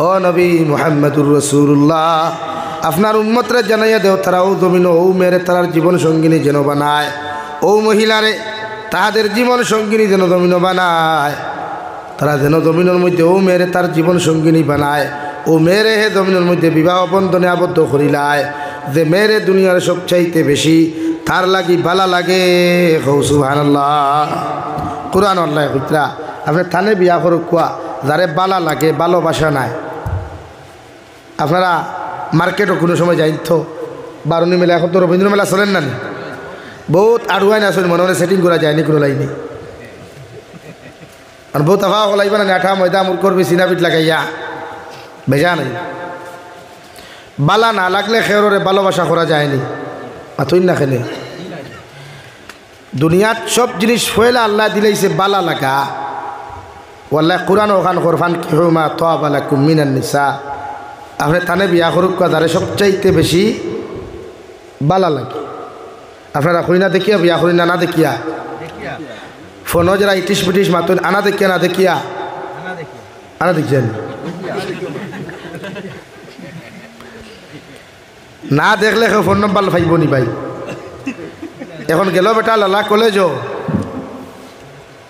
ও নবী মুহাম্মদুর রাসূলুল্লাহ আপনার উম্মতরে জানাইয়া দেও তারাও জমিন ও মেরে তার জীবন সঙ্গিনী যেন বানায়, ও মহিলারে তাদের জীবন সঙ্গিনী যেন জমিন বানায়, তারা যেন জমিনের মধ্যে ও মেরে তার জীবন সঙ্গিনী বানায়, ও মেরে হে জমিনের মধ্যে বিবাহ বন্ধনে আবদ্ধ করিলায়, যে মেরে দুনিয়ার সবচাইতে বেশি তার লাগি ভালা লাগে। সুবহানাল্লাহ। কুরআন আল্লাহ কইতরা আপনি থানে বিয়া করুক কুয়া যারে বালা লাগে, ভালোবাসা নাই। আপনারা মার্কেটও কোনো সময় যাই তো বারুনি মেলা, এখন তো রবীন্দ্র মেলা চলেন না, বহুত আড়ুয়াই না আসলে মনে মনে সেটিং করা যায়নি কোনো লাইনে, আর বহুত আফা হলাইবা না আঠা ময়দা মুর করবি সিনাপিট লাগাইয়া ভেজা নাই। বালা না লাগলে খেয়রে ভালোবাসা করা যায়নি। তুই না খেলে দুনিয়াত সব জিনিস ফয়লা আল্লাহ দিলাইছে বালা লাগা। ওয়াল্লাহ কুরআন ওখান করফান কিহুমা তাবা লাকুম মিনান নিসা, আপনি থানে বিয়া করুক যারে সবচাইতে বেশি বালা লাগে। আপনারা কই না দেখিয়া বিয়া করি না, না দেখিয়া ফোনও যারা ইটিস পিটিস মাতুন আনা দেখিয়া, না দেখিয়া আনা দেখিয়েন, না দেখলে ফোন নম্বর পাইব নি ভাই। এখন গেল বেটা লালা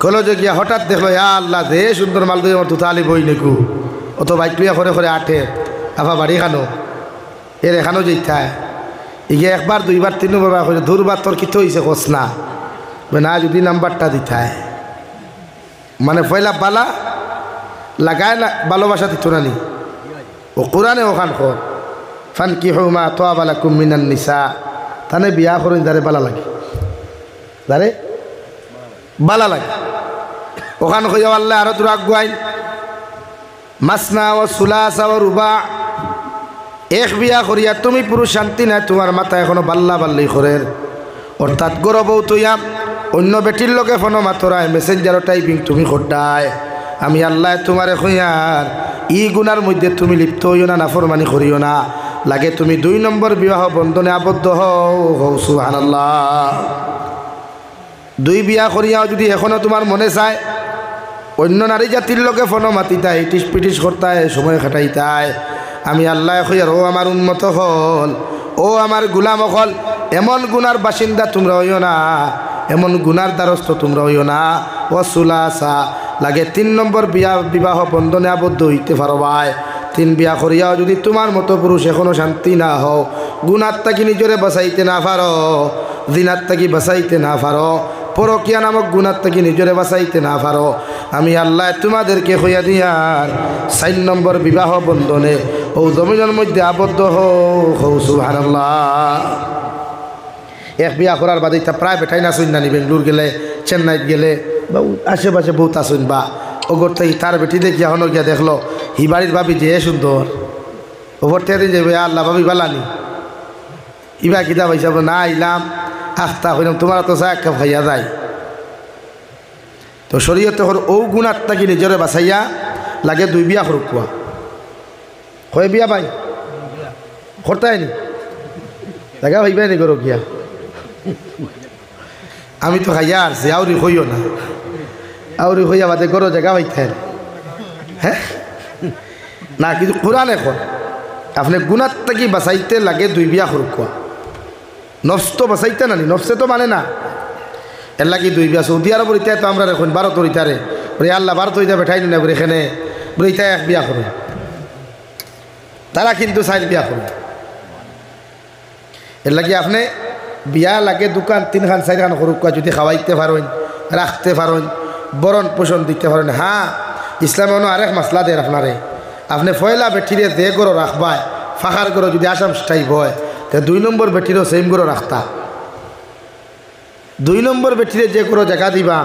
কলেজে গিয়া হঠাৎ দেখলো আল্লাহ দে সুন্দর মাল দিয়ে আমার তুতালি বই নেকু, অত বাইক লইয়া করে করে আঠে আফা বাড়ি খানো এর এখানো যেইথায় ইগে একবার দুইবার তিনবার করে দূরবার তোর কিতো হয়েছে কোস না না যদি নাম্বারটা দিথায়, মানে পয়লা বালা লাগায় না ভালোবাসা দিত না নি। ও কোরআনে ওখান কর ফান কি হুমা তাবা লাকুম মিনান নিসা, তানে বিয়া করেন যারে বালা লাগে, যারে বালা লাগে। ওখান কইয়া আল্লাহ আরো তোর আগুয়াইন মাসনা ও সুলাসা ও রুবা, এক বিয়া করিয়া তুমি পুরুষ শান্তি নাই, তোমার মাথা এখনো বাল্লা বাল্লি করের, অর্থাৎ গরব তুইয়া অন্য বেটির লোকে ফোনো মাতরায় মেসেঞ্জারও টাইপিং তুমি খোড্ডায়, আমি আল্লাহ তোমারে কইয়ার ই গুনার মধ্যে তুমি লিপ্ত হইও না, নাফরমানি করিও না, লাগে তুমি 2 নম্বর বিবাহ বন্ধনে আবদ্ধ হও। সুবহানাল্লাহ। 2 বিয়া করিয়াও যদি এখনো তোমার মনে চায় অন্য নারী জাতির লোকে ফোনো মাতিতায়, ইটিস পিটিস করতায়, সময় খাটাইতায়, আমি আল্লাহ কইয়ার ও আমার উন্মত হল, ও আমার গুলাম হল, এমন গুনার বাসিন্দা তোমরা হইও না, এমন গুনার দ্বারস্থ তোমরা হইও না। ও সুলাসা লাগে 3 নম্বর বিবাহ বন্ধনে আবদ্ধ হইতে পারো ভাই। 3 বিয়া করিয়াও যদি তোমার মতো পুরুষ এখনো শান্তি না হও, গুনার তাকি নিজরে বাঁচাইতে না পারো, জিনার তাকি বাঁচাইতে না পারো, পরকিয়া নামক গুনার তাকি নিজরে বাঁচাইতে না পারো, আমি আল্লাহ তোমাদেরকে হইয়া দিয়ার 4 নম্বর বিবাহ বন্ধনে ও জমিনের মধ্যে আবদ্ধ হও। সুবহানাল্লাহ। এক বিয়া করার বাদে তা প্রায় বেটাই না শুন নানি, বেঙ্গলোর গেলে চেন্নাইত গেলে বা আশেপাশে বহুত আসুন বা ওগর থেকে তার বেটি দেখিয়া হনো গিয়া দেখলো হি বাড়ির ভাবি যে সুন্দর, ওপর থেকে যাবে আল্লাহ ভাবি বালানি ইবা কিতা পাইসা না আইলাম আস্তা হইলাম তোমার তো চা এক কাপ খাইয়া যায়। তো শরীয়তে হর ও গুণার তাকি নিজরে বাঁচাইয়া লাগে 2 বিয়া করুক কুয়া, কয় বিয়া ভাই করতাই নি দেখা ভাইবাই নি করো গিয়া, আমি তো খাইয়া আসছি আউরি হইও না, আউরি হইয়া বাদে করো জায়গা হইতেন হ্যাঁ না, কিন্তু কোরআন এখন আপনি গুণার তাকি বাঁচাইতে লাগে 2 বিয়া করুক কুয়া, নফস তো বাঁচাইতে নানি, নফসে তো মানে না, এর লাগি 2 বিয়া। সৌদি আরবর ইতায় তো আমরা এখন 12 তরিতারে বলে আল্লাহ 12 তরিতা বেঠাই না বলে এখানে বলে ইতায় 1 বিয়া করুন, তারা কিন্তু 4 বিয়া করুন। এর লাগি আপনি বিয়া লাগে দোকান 3 খান 4 খান করুক যদি খাওয়াইতে পারেন, রাখতে পারেন, বরণ পোষণ দিতে পারেন। হ্যাঁ ইসলামে অন্য আরেক মাসলা দেয় আপনারে, আপনি পয়লা বেটিরে যে গরো রাখবায় ফাঁকার গরো যদি আসাম টাইপ হয় তো 2 নম্বর বেটিরও সেম গরো রাখতা, 2 নম্বর বেটিরে যে গরো জায়গা দিবা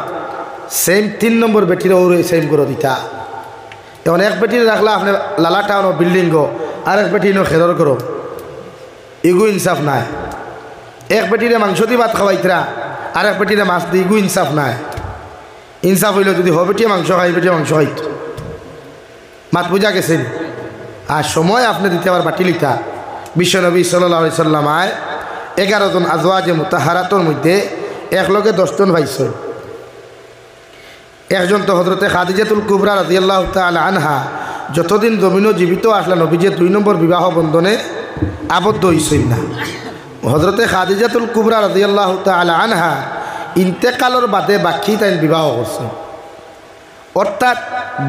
সেম 3 নম্বর বেটিরও সেম গরো দিতা। এখন এক বেটিরে রাখলা আপনি লালা টাউন বিল্ডিং গো, আরেক বেটি নো খেরর করো, ইগু ইনসাফ নাই। এক বেটিরে মাংস দিয়ে ভাত খাওয়াইতরা, আরেক বেটিরে মাছ দিয়ে, ইগু ইনসাফ নাই। ইনসাফ হইল যদি হ বেটিয়ে মাংস খাই বেটিয়ে মাংস খাইত, মাত বুঝা গেছেন। আর সময় আপনি দিতে আবার বাটি লিখা। বিশ্বনবী সাল্লাল্লাহু আলাইহি সাল্লাম 11 জন আজওয়াজে মুতাহারাতর মধ্যে এক লগে 10 জন ভাইছেন। একজন তো হযরতে খাদিজাতুল কুবরা রাদিয়াল্লাহু তাআলা আনহা, যতদিন জমিনও জীবিত আসলা নবীজি 2 নম্বর বিবাহ বন্ধনে আবদ্ধ হইছেন না। হযরতে খাদিজাতুল কুবরা রাদিয়াল্লাহু তাআলা আনহা ইন্তেকালের বাদে বাকি তাই বিবাহ করছেন। অর্থাৎ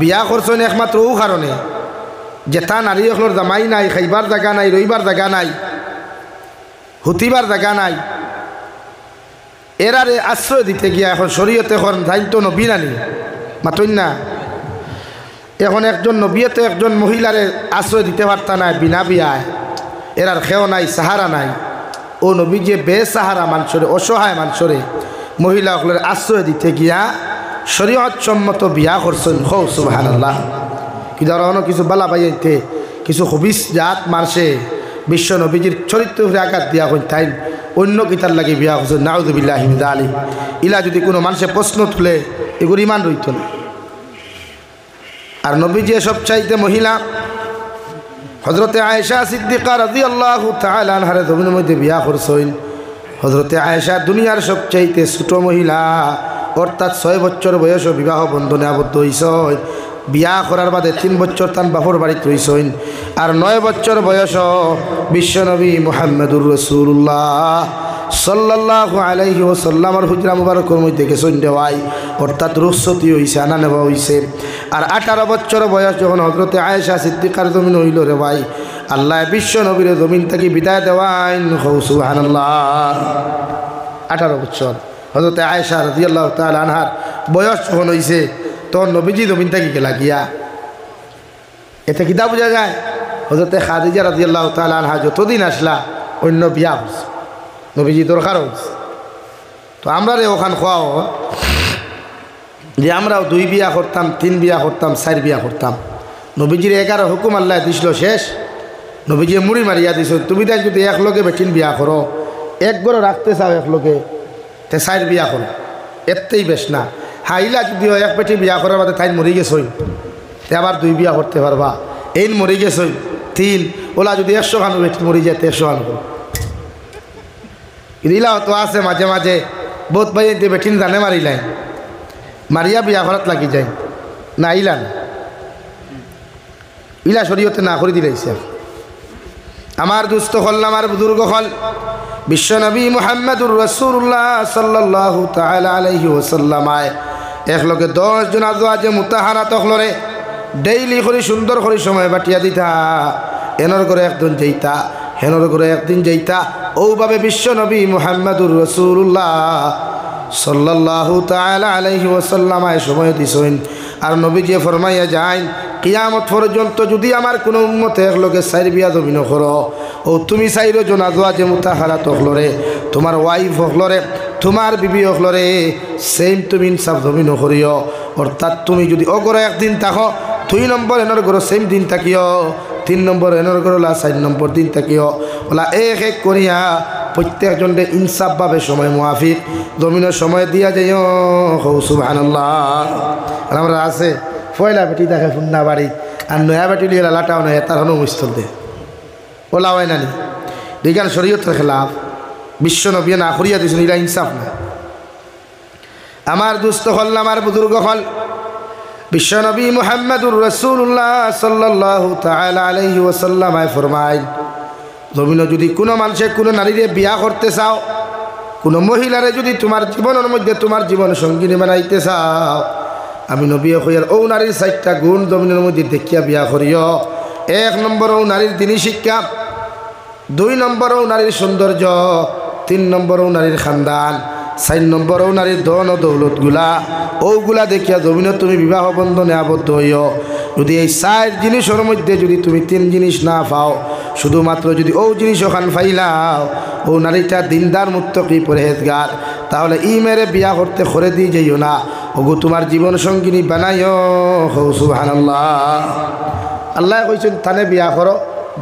বিয়া করছেন একমাত্র ও কারণে যেটা নারী হলর জামাই নাই, খাইবার জায়গা নাই, রইবার জায়গা নাই, হুতিবার জায়গা নাই, এরারে আশ্রয় দিতে গিয়া এখন শরীয়তে এখন দায়িত্ব নবী নানি মাতই না। এখন একজন নবীতে একজন মহিলারে আশ্রয় দিতে পারতা নাই বিনা বিয়ায়, এরার খেও নাই, সাহারা নাই। ও নবী যে বেসাহারা মানুষরে, অসহায় মানুষরে মহিলা সকলের আশ্রয় দিতে গিয়া শরীয়ত সম্মত বিয়া করছেন। হৌ সুবহানাল্লাহ। কি ধরনের কিছু বালা বাইতে কিছু হবিস জাত মারছে বিশ্ব নবীজির চরিত্রে আঘাত দিয়া হইন তাই অন্য কিতার লাগে বিয়া করছেন। নাউযুবিল্লাহি মিন যালিক। ইলা যদি কোনো মানুষে প্রশ্ন তুলে এগুলো ইমান রইত না। আর নবীজি সব চাইতে মহিলা হযরতে আয়েশা সিদ্দিকা রাদিয়াল্লাহু তাআলা আনহার জমিনের মধ্যে বিয়া করছেন। হযরতে আয়েশা দুনিয়ার সবচাইতে ছোট মহিলা, অর্থাৎ 6 বছর বয়সে বিবাহ বন্ধনে আবদ্ধ হইছেন। বিয়া করার বাদে 3 বছর তান বাপর বাড়িতে রইছেন। আর 9 বছর বয়স বিশ্বনবী মুহাম্মদুর রাসূলুল্লাহ সাল্লাল্লাহু আলাইহি ওয়াসাল্লামের হুজরা মুবারকের মধ্যে গেছেন দেওয়াই, অর্থাৎ রুখসতি হইছে, আনা নেওয়া হইছে। আর 18 বছর বয়স যখন হযরতে আয়েশা সিদ্দিকার জমিন হইল রে ভাই, আল্লাহ বিশ্ব নবীর জমিন থেকে বিদায় দেওয়াইন। সুবহানাল্লাহ। 18 বছর হযরতে আয়েশা রাদিয়াল্লাহু তাআলা আনহার বয়স যখন হইছে তখন নবীজি জমিন থেকে গেলা গিয়া। এতে কিতা বোঝা যায় হযরতে খাদিজা রাদিয়াল্লাহু তাআলা আনহা যতদিন আসলা অন্য বিয়া হইছে, নবীজি দরকার হইছে। তো আমরা রে ওখান খোয়াও যে আমরাও 2 বিয়া করতাম, 3 বিয়া করতাম, 4 বিয়া করতাম। নবীজির 11 হুকুম আল্লাহ দিছিল শেষ। নবীজি মুড়ি মারিয়া দিছ, তুমি তাই যদি এক লোকে বেটিন বিয়া করো, এক ঘরে রাখতে চাও এক লোকে, তে 4 বিয়া করো, এতেই বেশ না। হাইলা যদি এক বেটি বিয়া করার বাদে তাই মরি গেছই, তে আবার 2 বিয়া করতে পারবা। এই মরি গেছই 3, ওলা যদি 100 খানো বেটি মরি যায় 100 খানো করো। ইলা তো আছে মাঝে মাঝে বহুত ভাই বেটিন জানে মারিলাই, মারিয়া বিয়া করাত লাগি যায় না, ইলা না, ইলা শরীয়তে না করে দিলাইছে। আমার দুস্থ হল, আমার বুজুর্গ হল, বিশ্বনবী মুহাম্মদুর রাসূলুল্লাহ সাল্লাল্লাহু তাআলা আলাইহি ওয়াসাল্লাম এক লগে 10 জন আজওয়াজে মুতাহারাত হলরে ডেইলি করে সুন্দর করে সময় বাটিয়া দিতা। এনর করে একদিন যাইতা, হেনর করে একদিন যাইতা। ওভাবে বিশ্বনবী মুহাম্মদুর রাসূলুল্লাহ সাল্লাল্লাহু তাআলা আলাইহি ওয়াসাল্লাম সময় দিছেন। আর নবীজি ফরমাইয়া যায়, কিয়ামত পর্যন্ত যদি আমার কোনো উম্মতে এক লগে 4 বিয়া জমিন করো, ও তুমি 4 জন আজওয়াজে মুতাহারাত হলরে, তোমার ওয়াইফ হলরে, তোমার বিবি হলরে, সেম তুমি ইনসাফ জমিন করিও। অর্থাৎ তুমি যদি অগরে একদিন থাকো, 2 নম্বর এনর গরো সেম দিন থাকিও, 3 নম্বর এনর গরলা 4 নম্বর দিন থাকিও। ওলা এক এক করিয়া প্রত্যেকজনকে ইনসাফভাবে সময় মুআফিক জমিনের সময় দিয়া যাইও। সুবহানাল্লাহ। আর আমরা আছে পয়লা বেটি দেখে ফুন্না বাড়ি, আর নয়া বেটি লিয়ে লাটাও নয়, তার হনো মুস্তল দে ওলা হয় নানি। দিগান শরীয়তের খেলাফ, বিশ্ব নবী না করিয়া দিয়েছেন, এরা ইনসাফ না। আমার দুস্থ হল, আমার বুজুর্গ হল, বিশ্বনবী মুহাম্মদুর রাসূলুল্লাহ সাল্লাল্লাহু তাআলা আলাইহি ওয়াসাল্লাম ফরমায়, জমিনে যদি কোনো মানুষে কোনো নারীরে বিয়া করতে চাও, কোনো মহিলারে যদি তোমার জীবনের মধ্যে তোমার জীবন সঙ্গিনী বানাইতে চাও, আমি নবী কইয়ার ও নারীর 4টা গুণ জমিনের মধ্যে দেখিয়া বিয়া করিও। 1 নম্বর ও নারীর দিনী শিক্ষা, 2 নম্বর ও নারীর সৌন্দর্য, 3 নম্বর ও নারীর খানদান, 4 নম্বর ও নারীর ধন ও দৌলতগুলা। ওগুলা দেখিয়া জমিনে তুমি বিবাহ বন্ধনে আবদ্ধ হইও। যদি এই 4 জিনিসের মধ্যে যদি তুমি 3 জিনিস না পাও, শুধুমাত্র যদি ও জিনিস ওখান ফাইলাও, ও নারীটা দিনদার মুত্তাকি পরহেজগার, তাহলে ই মেরে বিয়া করতে করে দিয়ে যাইও না, ওগো তোমার জীবন সঙ্গিনী বানাইও। সুবহানাল্লাহ। আল্লাহ কইছেন থানে বিয়া করো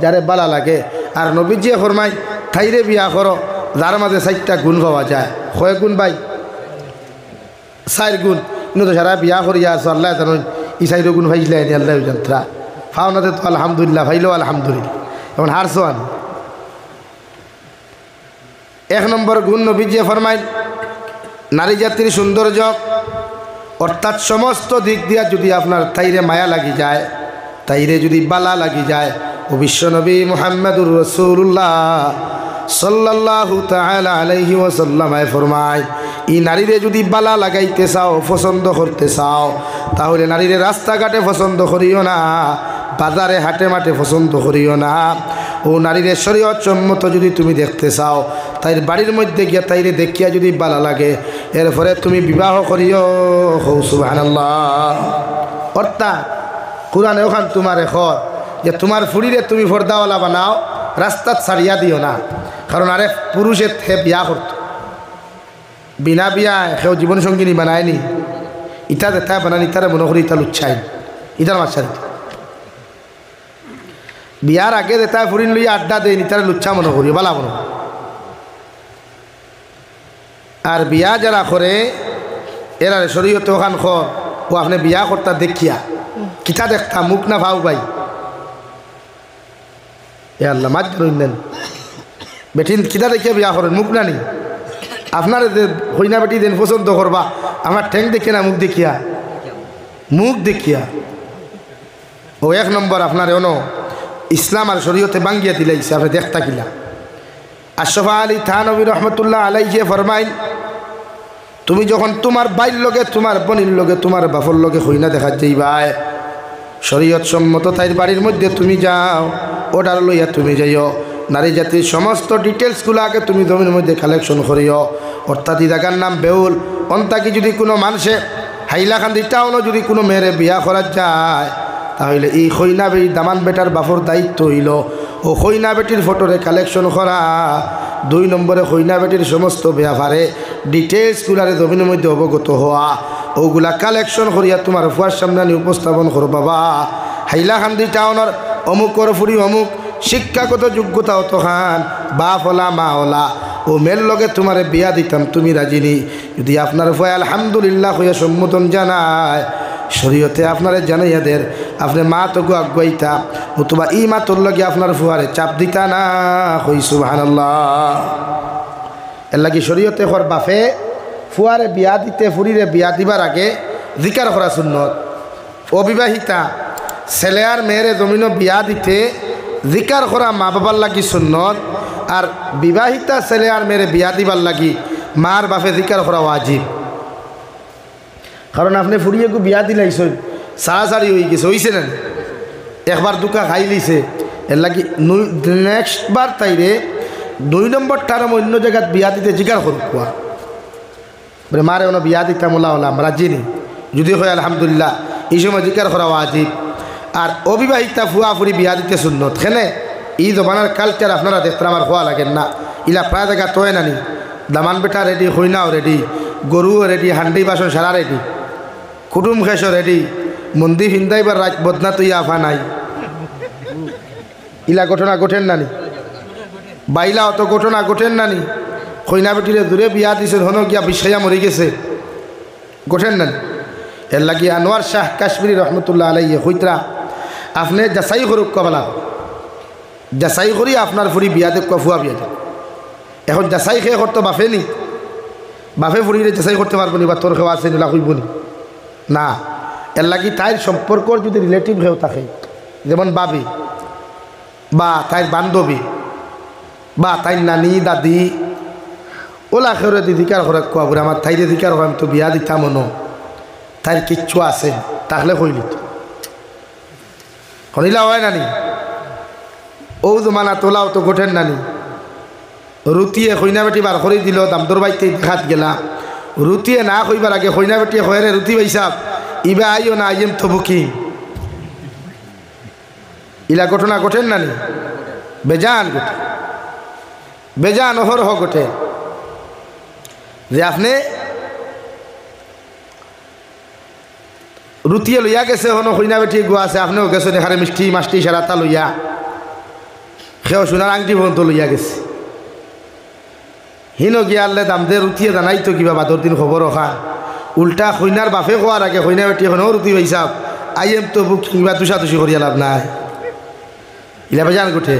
যারে বালা লাগে, আর নবীজি ফরমাই থাইরে বিয়া করো যার মাঝে 4টা গুণ পাওয়া যায়। কয় গুণ ভাই? 4 গুণ। কিন্তু তো সারা বিয়া করিয়া আছো, আল্লাহ জানেন ই 4 গুণ ভাইলে আনি, আল্লাহ জানতরা ফাওনাতে তো আলহামদুলিল্লাহ, ভাইলেও আলহামদুলিল্লাহ, এখন হারছো আনি। 1 নম্বর গুণ নবীজি ফরমাই নারী জাতির সৌন্দর্য, অর্থাৎ সমস্ত দিক দিয়া যদি আপনার তাইরে মায়া লাগি যায়, তাইরে যদি বালা লাগি যায় ও বিশ্বনবী মুহাম্মদুর রাসূলুল্লাহ সাল্লাল্লাহু তাআলা আলাইহি ওয়াসাল্লাম ফরমায় এই নারীরে যদি বালা লাগাইতে চাও পছন্দ করতে চাও তাহলে নারীরে রাস্তাঘাটে পছন্দ করিও না, বাজারে হাটে মাঠে পছন্দ করিও না। ও নারীরে শরীয়ত সম্মত যদি তুমি দেখতে চাও তাইর বাড়ির মধ্যে গিয়া তাইরে দেখিয়া যদি বালা লাগে এরপরে তুমি বিবাহ করিও। সুবহানাল্লাহ। অর্থাৎ কোরআনে ওখান তোমার এখন যে তোমার ফুড়িরে তুমি ফর্দাওয়ালা বানাও, রাস্তাত ছাড়িয়া দিও না। কারণ আরে পুরুষের থে বিয়া করতো, বিনা বিয়া সেও জীবনসঙ্গিনী বানায়নি। ইটা দেখা বানানি ইতারে মনে করি ইতা লুচ্ছাই ইটার মাছারি বিয়ার আগে দেখা ফুরিন লইয়া আড্ডা দেয় ইতারে লুচ্ছা মনে করি বালা মনে। আর বিয়া যারা করে এরা শরীয়তে ওখান খর ও আপনি বিয়া করতা দেখিয়া কিতা দেখতা মুখ না ভাও ভাই এ আল্লাহ মাছ ধরেন বেঠিন কিতা দেখিয়া বিয়া করেন মুখ না নি আপনার হইনা বেটি দেন পছন্দ করবা আমার ঠ্যাং দেখিয়া না মুখ দেখিয়া, মুখ দেখিয়া। ও এক নম্বর আপনার এনো ইসলাম আর শরীয়তে বাঙ্গিয়া দিলাইছে আপনি দেখতা কিলা। আশরাফ আলী থানভী রহমতুল্লাহ আলাইহি ফরমাইন তুমি যখন তোমার বাইর লগে তোমার বোনের লগে তোমার বাপর লগে হইনা দেখা যাইবাই শরীয়ত সম্মত তাইর বাড়ির মধ্যে তুমি যাও, অর্ডার লইয়া তুমি যাইও, নারী জাতির সমস্ত ডিটেলসগুলোকে তুমি জমির মধ্যে কালেকশন করিও। অর্থাৎ ইদাকার নাম বেউল অন্তাকি যদি কোনো মানুষে হাইলাকান্দি টাউনও যদি কোনো মেয়েরে বিয়া করা যায় তাহলে এই খৈনা বেটি দামান বেটার বাপর দায়িত্ব হইল ও খৈনা বেটির ফটোরে কালেকশন করা। 2 নম্বরে খৈনা বেটির সমস্ত ব্যাপারে ডিটেলসগুলারে জমিনের মধ্যে অবগত হওয়া, ওগুলা কালেকশন করিয়া তোমার ফুয়ার সামনে আনি উপস্থাপন করো। বাবা হাইলাকান্দি টাউনের অমুকর ফুরি অমুক শিক্ষাগত যোগ্যতা অত খান বাপ হলা মা হলা ও মেয়ের লগে তোমারে বিয়া দিতাম তুমি রাজিনি। যদি আপনার ফুয়া আলহামদুলিল্লাহ হইয়া সম্বোধন জানায় শরীয়তে আপনারে জানাইয়া দের আপনি মা তোকে আগুয়াইতা অথবা ই মা তোর লগে আপনার ফুয়ারে চাপ দিতা না। হই সুবহানাল্লাহ। এর লাগি শরীয়তে হর বাপে ফুয়ারে বিয়া দিতে ফুরিরে বিয়া দিবার আগে জিকার করা সুন্নত। অবিবাহিতা ছেলে আর মেয়েরে জমিন বিয়া দিতে জিকার করা মা বাবার লাগি সুন্নত, আর বিবাহিতা ছেলে আর মেয়েরে বিয়া দিবার লাগি মার বাপে জিকার করা ওয়াজিব। কারণ আপনি ফুরিয়ে গু বিয়া দিলাইছেন সারাসারি হয়ে গেছে হইছে না একবার দুকা খাই লিছে এর লাগি নেক্সট বার তাইরে 2 নম্বর টার্ম অন্য জায়গায় বিয়া দিতে জিকার করুক কোয়া বলে মারে ওনো বিয়া দিতাম ওলা ওলা আমরা চিনি যদি হয় আলহামদুলিল্লাহ এই সময় জিকার করা ওয়াজিব। আর অবিবাহিতা ফুয়া ফুরি বিয়া দিতে সুন্নত। খেনে এই জমানার কালচার আপনারা দেখতে আমার হওয়া লাগেন না, ইলা প্রায় জায়গা তোয় নানি দামান বেটা রেডি, হইনাও রেডি, গরুও রেডি, হান্ডি বাসন সারা রেডি, কুটুম খেসো রেডি, মন্দির হিন্দাইবার রাত বদনা তুই আফা নাই। ইলা ঘটনা ঘটেন নানি বাইলা অত ঘটনা ঘটেন নানি কইনা বেটিরে দূরে বিয়া দিছেন হন গিয়া বিষয়া মরি গেছে ঘটেন নানি। এর লাগি আনোয়ার শাহ কাশ্মীরি রহমতুল্লাহ আলাইহি হইতরা আপনি যাচাই করুক কবলা যাচাই করি আপনার ফুরি বিয়া দেখ ফুয়া বিয়া দেখ। এখন যাচাই খেয়ে করতো বাফে নি বাফে ফুরিরে যাচাই করতে পারবো নি বা তোর খেয়া আছে নিলা কইব নি না। এর লাগি তাইর সম্পর্কর যদি রিলেটিভ হেও থাকে যেমন বাবি বা তাইর বান্ধবী বা তাইর নানি দাদি ওলা খেয়ে দিদিকার করে কোয়াবুরে আমার তাইরে দিকার আমি তো বিয়া দিতাম মনো তাইর কিচ্ছু আছে তাহলে কইলি তো শনিলা হয় নানি ও জমানা তোলাও তো গোঠেন নানি রুটিয়ে কইনা বেটি বার করে দিল দামদর বাইতে দেখাত গেলা রুটিয়ে না কইবার আগে কইনা বেটিয়ে কয়রে রুটি পাইসাব ইবা আইও না আইম তো বুকিং ইলা ঘটনা ঘটেন নানি বেজান ঘটে বেজান অহরহ ঘটে যে আপনি রুটিয়ে লইয়া গেছে হনো কইনা বেটি গোয়া আছে আপনিও গেছেন এখানে মিষ্টি মাষ্টি সারাতা লইয়া সেও সোনার আংটি পর্যন্ত লইয়া গেছে হিনো গিয়া আনলে দাম দে রুটিয়ে জানাই তো কিবা বাদর দিন খবর রখা উল্টা কইনার বাপে খোয়ার আগে কইনা বেটি এখনও রুটি পাইসাব আইএম তো বুক কিংবা তুষাতুষি করিয়া লাভ নাই ইলা বেজান গুঠে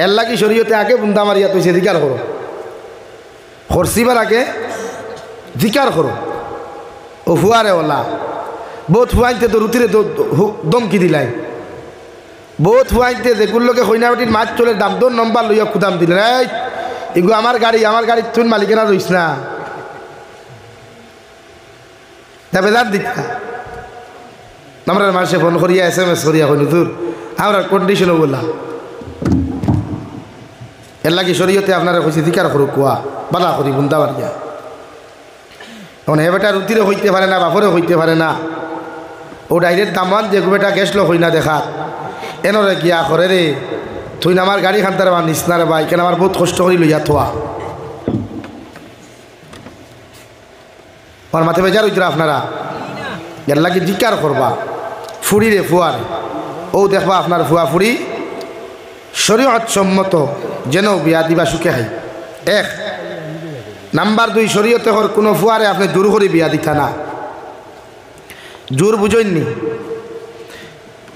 এর লাগি শরীয়তে আগে বুন্দা মারিয়া তুই জিকার করো খরচিবার আগে জিকার করো ও ফুয়ারে ওলা বহুত ফুয়াইতে তো রুতিরে দমকি দিলাই বহুত ফুয়াইতে যেগুলোকে হইনাবাটির মাছ চলে দাম 2 নম্বর লইয়া কুদাম দিলেন এই এগুলো আমার গাড়ি তুই মালিকেরা রইস না তবে যার দিক আমরা মানুষে ফোন করিয়া SMS করিয়া কইল তোর আমরা কন্ডিশনও বললাম এর লাগি শরীয়তে আপনারা কইছি ধিকার করুক কুয়া বালা করি বুন্দা বাড়িয়া এখন হে বেটা রুতিরে হইতে পারে না বাপরে হইতে পারে না ও ডাইরেক্ট দামান যে বেটা গেছলো হই না দেখা এনরে গিয়া করে রে তুই না আমার গাড়ি খান্তার বা নিস না রে ভাই কেন আমার বহুত কষ্ট করি লইয়া থোয়া আমার মাথে বেজার হইতে আপনারা এর লাগি ধিকার করবা ফুড়ি রে ফুয়ার ও দেখবা আপনার ফুয়া ফুড়ি শরীয়ত সম্মত যেন বিয়া দিবা সুখে হাই 1 নাম্বার 2 শরীয়তে হর কোনো ফুয়ারে আপনি জোর করে বিয়া দিতা না জোর বুঝইনি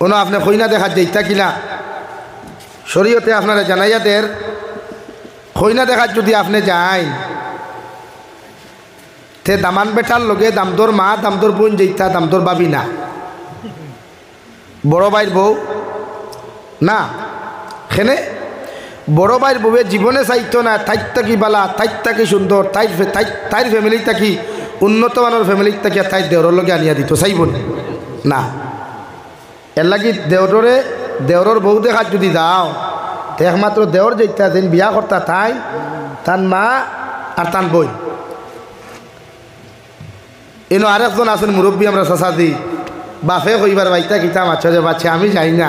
কোনো আপনি কইনা দেখা যাইতা কিনা শরীয়তে আপনারা জানাইয়াদের কইনা দেখার যদি আপনি যাই তে দামান বেটার লগে দামদর মা দামদর বোন যাইতা দামদর বাবি না বড় ভাইয়ের বউ না সেনে বড় ভাইয়ের বউয়ে জীবনে চাইতো না তাইর থাকি বালা তাইর থাকি সুন্দর তাইর ফ্যামিলি থাকি উন্নত মানের ফ্যামিলির থাকি তাই দেওরের লগে আনিয়া দিত চাইব না এর লাগি দেওরের বউ দেখার যদি যাও তো একমাত্র দেওর যেটা যেন বিয়া করতা তার মা আর তার বই এনো আরেকজন আছেন মুরব্বী আমরা চাচা দি বাপে কইবার বাইতা কিতা মাছ যে বাচ্চা আমি যাই না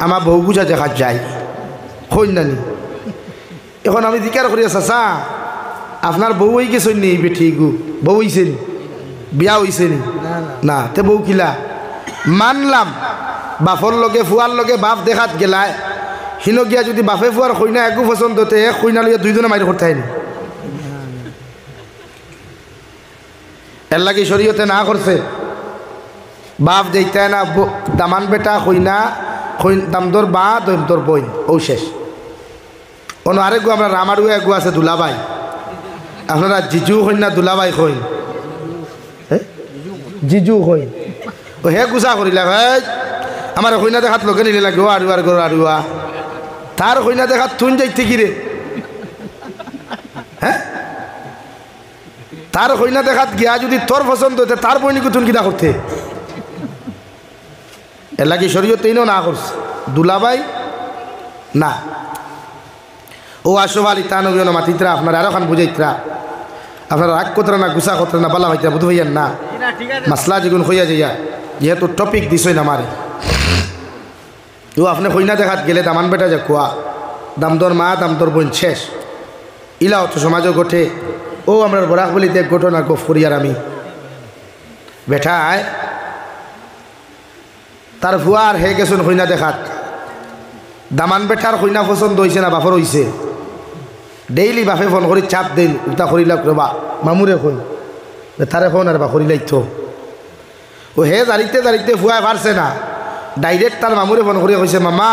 আমার বউ গুছা দেখার যাই হই নানি এখন আমি জিকার করি চাচা আপনার বউ হয়ে গেছেন নি বেঠি গু বউ হইছে নি বিয়া হইছে নি না তে বউ কিলা মানলাম বাপর লগে ফুয়ার লগে বাপ দেখাত গেলায় হিনো গিয়া যদি বাপে ফুয়ার কইনা একগু পছন্দ হতে এক কইনা লইয়া দুইজনে মাইর করতে হয়নি এর লাগে শরীয়তে না করছে বাপ যেতে না দামান বেটা কইনা দামদর বা দামদর বই ও শেষ অন্য আরেকগু আমরা রামারু একগু আছে দুলাবাই আপনারা জিজু কইন না দুলাবাই কইন জিজু কইন ও হে গুছা করিলা ভাই আমার কইনা দেখাত লগে নিলে লাগে ও আরুয়ার গর আরুয়া তার কইনা দেখাত তুন যাইতে কি রে হ্যাঁ তার কইনা দেখাত গিয়া যদি তোর পছন্দ হতে তার বইনিকে তুন কিনা করতে এর লাগে শরীয়তেইনও না করছে দুলাবাই না ও আশোভালি তা নবী মাতিত্রা আপনার আরো খান বুঝাইত্রা আপনার রাগ কতরা না গুসা কতরা না বালা হইতা বুধ হইয়ান না মাসলা যেগুন হইয়া যাইয়া যেহেতু টপিক দিছই না মারে ও আপনি কইনা দেখাত গেলে দামান বেটা যে কুয়া দামদর মা দামদর বোন শেষ ইলাও তো সমাজও ঘটে ও আমরা বরাক বলি দেখ ঘটনা গো ফরিয়ার আমি বেঠায় তার ভুয়ার হে গেছুন কইনা দেখাত দামান বেটার কইনা পছন্দ হয়েছে না বাপর হয়েছে ডেইলি বাপে ফোন করি চাপ দিন উতা করিলাক রবা মামুরে কই তারে ফোন আর বা করিলাই তো ও হে দাঁড়িতে ভুয়া পারছে না ডাইরেক্ট তার মামুরে ফোন করিয়া কইছে মামা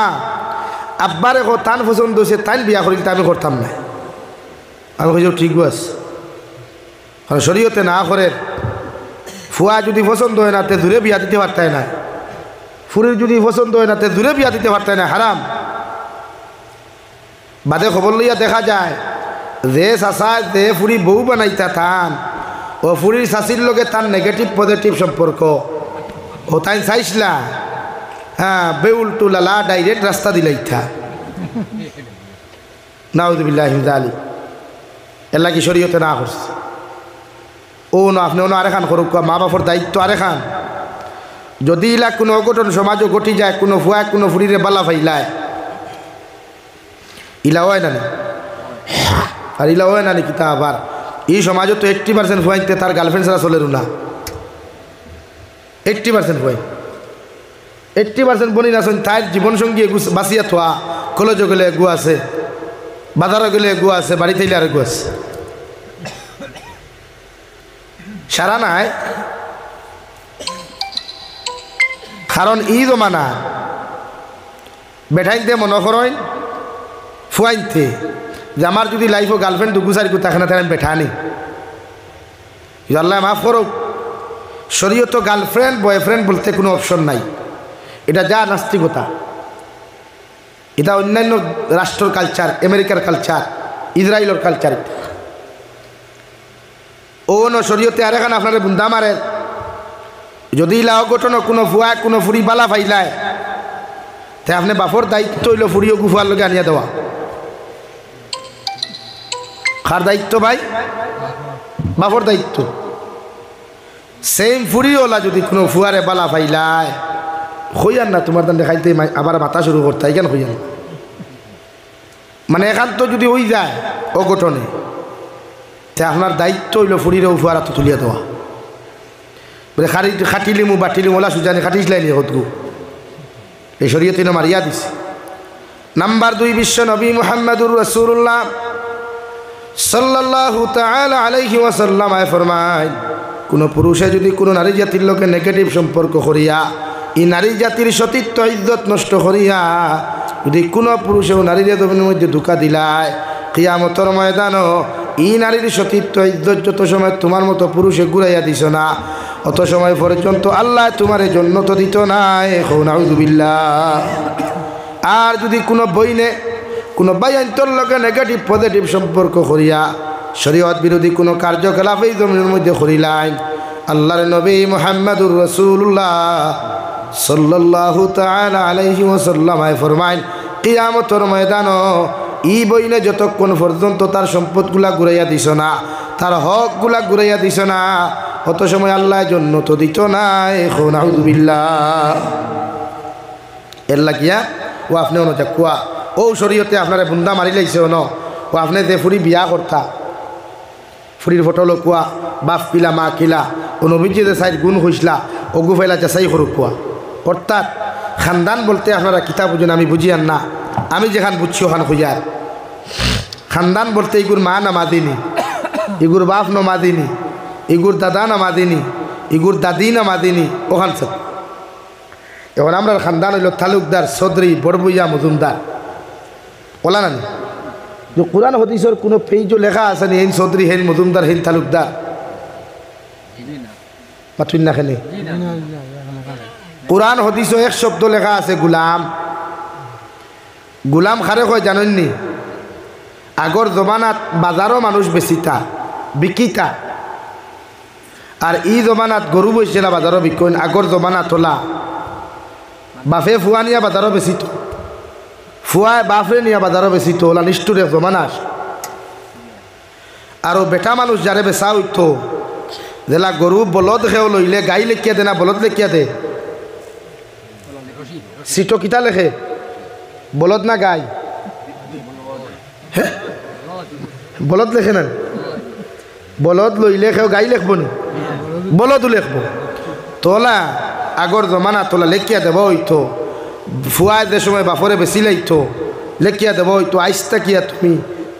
আব্বারে কো তান পছন্দ হয়েছে তাই বিয়া করিল আমি করতাম না আমি কইছি ঠিক আছে কারণ শরীয়তে না করে ফুয়া যদি পছন্দ হয় না তে দূরে বিয়া দিতে পারতায় না ফুরির যদি পছন্দ হয় না তে দূরে বিয়া দিতে পারতায় না হারাম বাদে খবর লইয়া দেখা যায় যে চাচা যে ফুরি বউ বানাইতা থান ও ফুরির চাষির লগে তার নেগেটিভ পজিটিভ সম্পর্ক ও তাই চাইছিলা হ্যাঁ বেউল টুলালা ডাইরেক্ট রাস্তা দিলাইথা নাউযুবিল্লাহি মিন যালিক এর লাগি শরীয়তে না করছে ও না আপনি অন্য আরেখান করুক মা বাপর দায়িত্ব আরেখান যদি ইলা কোনো অঘটন সমাজও ঘটি যায় কোনো ফুয়া কোনো ফুরিরে বালা ফাইলায় ইলা হয় না আর ইলা হয় না নাকি তা আবার এই সমাজও তো 80% ফুয়াইতে তার গার্লফ্রেন্ড ছাড়া চলে না 80% ফুয়াই 80% বনি না শুন তার জীবনসঙ্গী বাঁচিয়া থোয়া কলেজ গেলে এগু আছে বাজারও গেলে এগু আছে বাড়িতে এলে আর এগু আছে সারা নাই কারণ ই জমানা বেঠাইতে মনে করেন ফুয়াইতে যে আমার যদি লাইফও গার্লফ্রেন্ড দুগুসারি তাকে না তাই আমি বেঠানি আল্লাহ মাফ করুক শরীয়ত গার্লফ্রেন্ড বয়ফ্রেন্ড বলতে কোনো অপশন নাই। এটা যা নাস্তিকতা, এটা অন্যান্য রাষ্ট্রের কালচার, আমেরিকার কালচার, ইসরায়েলের কালচার। ও ন শরীয়তে আর এখানে আপনার বুন্দা মারে যদি ইলা অঘটন কোনো ফুয়া কোনো ফুরি বালা ফাইলায়, তাই আপনি বাপর দায়িত্ব হইল ফুরিও গুফার লোকে আনিয়া দেওয়া। কার দায়িত্ব ভাই? বাপর দায়িত্ব। সেম ফুরিওলা যদি কোনো ফুয়ারে বালা ফাইলায়, হইয়ান না তোমার দান দেখাইতে আবার মাথা শুরু করতে কেন হইয়ান, মানে এখান তো যদি হয়ে যায় অঘটনে, তা আপনার দায়িত্ব হইল ফুরিরে ফুয়ারা তো তুলিয়া দেওয়া। বলে খাটিলিমু বাটিলিমু ওলা সুজানি খাটিসলাইনি হতগু, এই শরীয়তে মারিয়া দিছে। নাম্বার 2, বিশ্ব নবী মুহাম্মদুর রাসূলুল্লাহ সাল্লাল্লাহু তাআলা আলাইহি ওয়াসাল্লাম ফরমায়, কোনো পুরুষে যদি কোনো নারী জাতির লোকে নেগেটিভ সম্পর্ক করিয়া এই নারী জাতির সতীত্ব ইজ্জত নষ্ট করিয়া যদি কোনো পুরুষেও নারীর জমিনের মধ্যে ধোঁকা দিলায়, কিয়ামতের ময়দানও এই নারীর সতীত্ব ইজ্জত যত সময় তোমার মতো পুরুষে ঘুরাইয়া দিছ না, অত সময় পর্যন্ত আল্লাহ তোমার জন্য তো দিত নাই। নাউযুবিল্লাহ। আর যদি কোনো বইনে কোনো বাইন্তর লোকে নেগেটিভ পজিটিভ সম্পর্ক করিয়া শরীয়ত বিরোধী কোনো কার্যকলাপ এই জমিনের মধ্যে করিলেন, আল্লাহর নবী মুহাম্মদুর রাসূলুল্লাহ সাল্লাল্লাহু তাআলা আলাইহি ওয়াসাল্লাম ফরমায়, কিয়ামতের ময়দানও ই বইনে যতক্ষণ পর্যন্ত তার সম্পদগুলা ঘুরাইয়া দিছ না, তার হকগুলা ঘুরাইয়া দিছ না, অত সময় আল্লাহর জন্য তো দিত নাই। নাউযুবিল্লাহ। এর লাগিয়া ও আপনি অনুযায়ী কুয়া ও শরীয়তে আপনারা বুন্দা মারি লাইছে ন, ও আপনি যে ফুরি বিয়া করতা ফুরির ফটো লকুয়া বাপ কিলা মা কিলা ও নবীজি যে সাইড গুণ হইসলা ও গু ফেলা যাচাই করুক কুয়া। অর্থাৎ খানদান বলতে আপনারা কিতাব বুঝুন, আমি বুঝিয়ান না, আমি যেখান বুঝছি ওখান খুঁজার। খানদান বলতে ইগুর মা না মাদিনী, ইগুর বাপ না মাদিনী, ইগুর দাদা না মাদিনী, ইগুর দাদি না মাদিনী, ওখান সব। এখন আমরা খানদান হইল তালুকদার, চৌধুরী, বড়বুইয়া, মজুমদার, ওলা নানি। যে কোরআন হাদিসের কোনো পেজও লেখা আছে নি হেন চৌধুরী, হেন মজুমদার, হেন তালুকদার? পাঠুন না খেলে কোরআন হাদিসও এক শব্দ লেখা আছে গুলাম। গুলাম খারে কয় জানেননি? আগর জমানাত বাজারও মানুষ বেচিতা বিকিতা, আর ই জমানাত গরু বইছিল বাজারও বিকইন। আগর জমানাত হলা বাপে ফুয়া নিয়া বাজারও বেচিত, ফুয়ায় বাপরে নিয়া বাজারও বেচিত, ওলা নিষ্ঠুর এক জমানাস। আর বেটা মানুষ যারে বেচা হইতো, যেলা গরু বলদ খেয়েও লইলে গাই লেখিয়া দে না বলদ লেখিয়া দে? সিটো কিতা লেখে, বলদ না গাই? হ্যাঁ বলদ লেখে না? বলদ লইলে খেয়েও গাই লেখব নি? বলদও লেখব। তোলা আগর জমানা তোলা লেখিয়া দেব হইতো, ফুয়ায় যে সময় বাপরে বেশি লাইতো লেখিয়া দেব হইতো, আইসটা কিয়া তুমি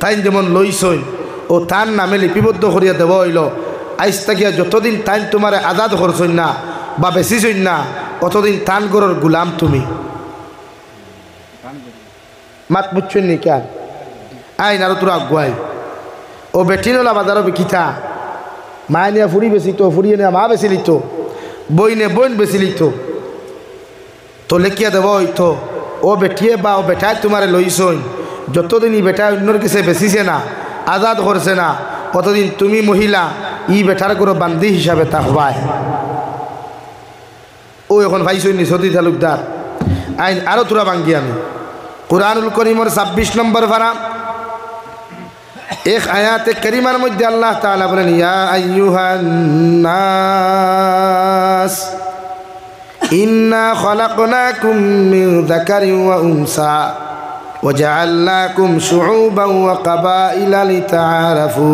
তাইন যেমন লইছই ও তার নামে লিপিবদ্ধ করিয়া দেব হইল। আইসটা কিয়া যতদিন তাইন তোমার আজাদ করছই না বা বেশিছই না, অতদিন তান গরর গুলাম তুমি। মাত বুঝছেন নি কেন? আইন আরো তোরা আগুয়াই ও বেটিনলা বাজারও বিকিতা, মায় নিয়ে ফুরি বেচিত, ফুরিয়ে নিয়ে মা বেশি লিত, বই নে বোন বেশি লিত, তো লেখিয়া দেব হইতো ও বেটিয়ে বা ও বেটায় তোমারে লইছই, যতদিন ই বেটায় অন্যর কাছে বেচিছে না, আজাদ করছে না, কতদিন তুমি মহিলা ই বেটার কোনো বান্দি হিসাবে থাকবায়। ও এখন ভাইছই নি সতী তালুকদার। আইন আরো তোরা ভাঙ্গি আমি কুরআনুল কারীমের 26 নম্বর পারা এক আয়াতে কারিমার মধ্যে আল্লাহ তাআলা বলেন, ইয়া আইয়ুহান নাস ইন্না খলাকনাকুম মিন যাকারিন ওয়া উনসা ওয়া জাআলনাকুম শুউবান ওয়া কাবাইলা লিতাআরাফু।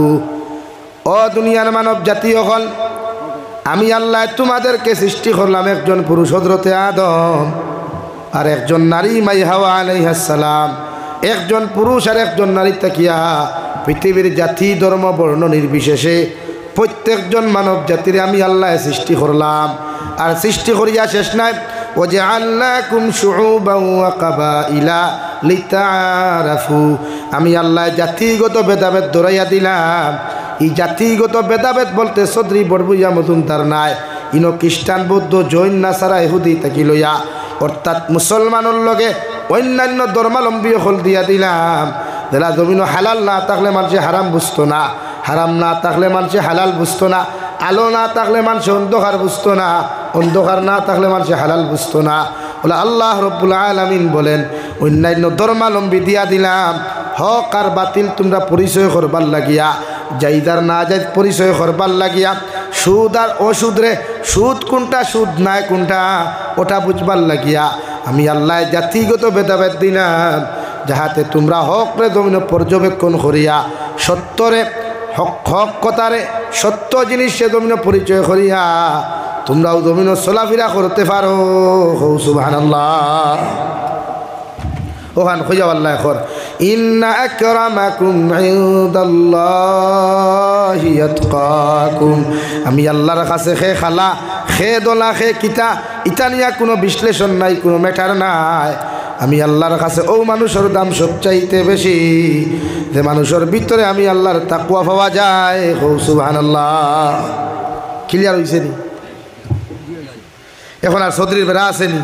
ও দুনিয়ার মানব জাতি হল, আমি আল্লাহ তোমাদেরকে সৃষ্টি করলাম একজন পুরুষ হযরতে আদম আর একজন নারী মাই হাওয়া আলাইহিস সালাম। একজন পুরুষ আর একজন নারী তাকিয়া পৃথিবীর জাতি ধর্ম বর্ণ নির্বিশেষে প্রত্যেকজন মানব জাতির আমি আল্লাহ সৃষ্টি করলাম। আর সৃষ্টি করিয়া শেষ নাই, ওয়াজআলনাকুম শুউবান ওয়া কাবাইলা লিতাআরাফু। আমি আল্লাহ জাতিগত ভেদাভেদ ধরাইয়া দিলাম। এই জাতিগত ভেদাভেদ বলতে চৌধুরী বড়বুইয়া মজুমদার নাই, ইনো খ্রিস্টান বৌদ্ধ জৈন নাসারা ইহুদি থাকি লইয়া অর্থাৎ মুসলমানের লগে অন্যান্য ধর্মাবলম্বী হল দিয়া দিলাম যারা জমিনও হালাল না থাকলে মানুষে হারাম বুঝতো না, হারাম না থাকলে মানুষে হালাল বুঝতো না, আলো না থাকলে মানুষ অন্ধকার বুঝতো না, অন্ধকার না থাকলে মানুষে হালাল বুঝতো না। বলে আল্লাহ রব্বুল আলামিন বলেন অন্যান্য ধর্মাবলম্বী দিয়া দিলাম হক আর বাতিল তোমরা পরিচয় করবার লাগিয়া, জাইদার না জাইদ পরিচয় করবার লাগিয়া, সুদ আর অসুদরে সুদ কোনটা সুদ নাই কোনটা ওটা বুঝবার লাগিয়া আমি আল্লাহ জাতিগত ভেদাভেদ দিলাম, যাহাতে তোমরা হকরে জমিন পর্যবেক্ষণ করিয়া সত্যরে হক কথারে সত্য জিনিসে জমিন পরিচয় করিয়া তোমরাও জমিন চলাফেরা করতে পারো। সুবহানাল্লাহ। ওখান খুঁজা আল্লাহ খর ইন্না আকরামাকুম ইনদাল্লাহি আতকাকুম, আমি আল্লাহর কাছে খে খালা খে দোলা খে কিতা ইতানিয়া কোনো বিশ্লেষণ নাই, কোনো ম্যাটার নাই। আমি আল্লাহর কাছে ও মানুষের দাম সবচাইতে বেশি যে মানুষের ভিতরে আমি আল্লাহর তাকওয়া পাওয়া যায়। সুবহানাল্লাহ। ক্লিয়ার হয়েছে নি? এখন আর চৌধুরীর বেড়া আসেনি,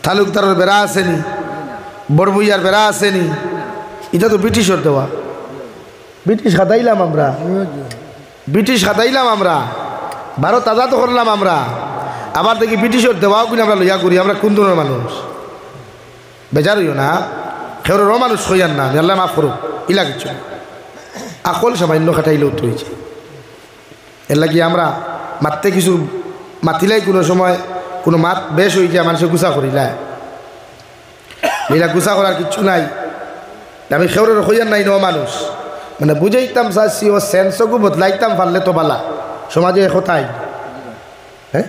তালুকদারের বেড়া আসেনি, বড়বুইয়ার বেড়া আসেনি, এটা তো ব্রিটিশের দেওয়া। ব্রিটিশ খাতাইলাম আমরা, ব্রিটিশ খাতাইলাম আমরা, ভারত আজাদ করলাম আমরা, আবার দেখি ব্রিটিশের দেওয়াও কিনা আমরা লইয়া করি। আমরা কোন ধরনের মানুষ? বেজার হইও না, খেরো মানুষ হইয়ার না, আমি আল্লাহ মাফ করুক ইলা কিছু আকল সামান্য খাটাইলেও তো হয়েছে। এর লাগি আমরা মারতে কিছু মাতিলাই কোনো সময় কোনো মাত বেশ হয়ে যায় মানুষের গুছা করিলায়, এরা গুছা করার কিচ্ছু নাই। আমি খেউরের হইয়ার নাই ন মানুষ মানে বুঝাইতাম চাচ্ছি ও সেন্সকু বদলাইতাম পারলে তো বালা সমাজে একতাই। হ্যাঁ,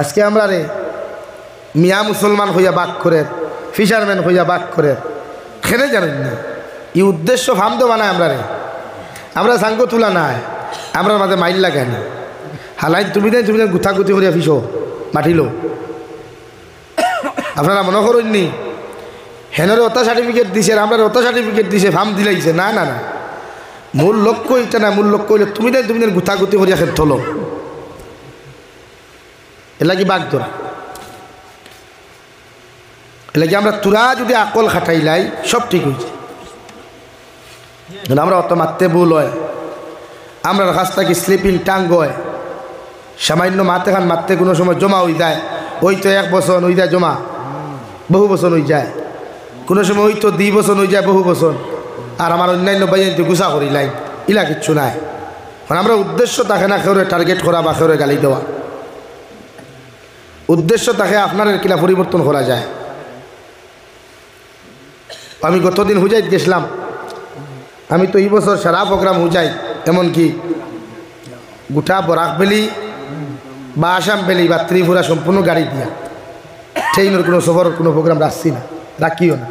আজকে আমরা রে মিয়া মুসলমান হইয়া বাক করে, ফিশারম্যান হইয়া বাক করে, খেলে জানেন না এই উদ্দেশ্য ফামদো বানায় আমরা রে, আমরা সাঙ্গ তুলা নাই, আমরা মাঝে মাইল লাগে না হালাই তুমি দেন তুমি গুথাগুথি করিয়া ফিসো মাটিল। আপনারা মনে করেননি হেনরে অতা সার্টিফিকেট দিছে, আমরা অতা সার্টিফিকেট দিছে, ফার্ম দিলাইছে। না না না, মূল লক্ষ্য এটা না, মূল লক্ষ্য হইলে তুমি দেন গুথাগুথি করিয়া খেত হলো এলাকি বাঘ ধরা। এলাকি আমরা তোরা যদি আকল খাটাইলাই সব ঠিক হয়েছে। আমরা অত মারতে ভুল হয়, আমরা কাছ থেকে স্লিপিং টাঙ্গ হয়, সামান্য মাতে খান মারতে কোনো সময় জমা হয়ে যায়, ওই তো 1 বছর হয়ে যায় জমা, বহু বছর হয়ে যায়, কোনো সময় ওই তো 2 বছর হয়ে যায়, বহু বছর। আর আমার অন্যান্য বাইন গুছা করিলাই ইলা কিচ্ছু নাই। মানে আমরা উদ্দেশ্য থাকে না খেউরে টার্গেট করা বা খেউরে গালি দেওয়া, উদ্দেশ্য থাকে আপনার কিলা পরিবর্তন করা যায়। আমি গতদিন হুজাইত গেছিলাম, আমি তো এই বছর সারা প্রোগ্রাম হুজাই, এমনকি গোটা বরাক ভ্যালি বা আসাম ভ্যালি বা ত্রিপুরা সম্পূর্ণ গাড়ি দিয়া, ট্রেনের কোনো সফরের কোনো প্রোগ্রাম রাখছি না, রাখিও না।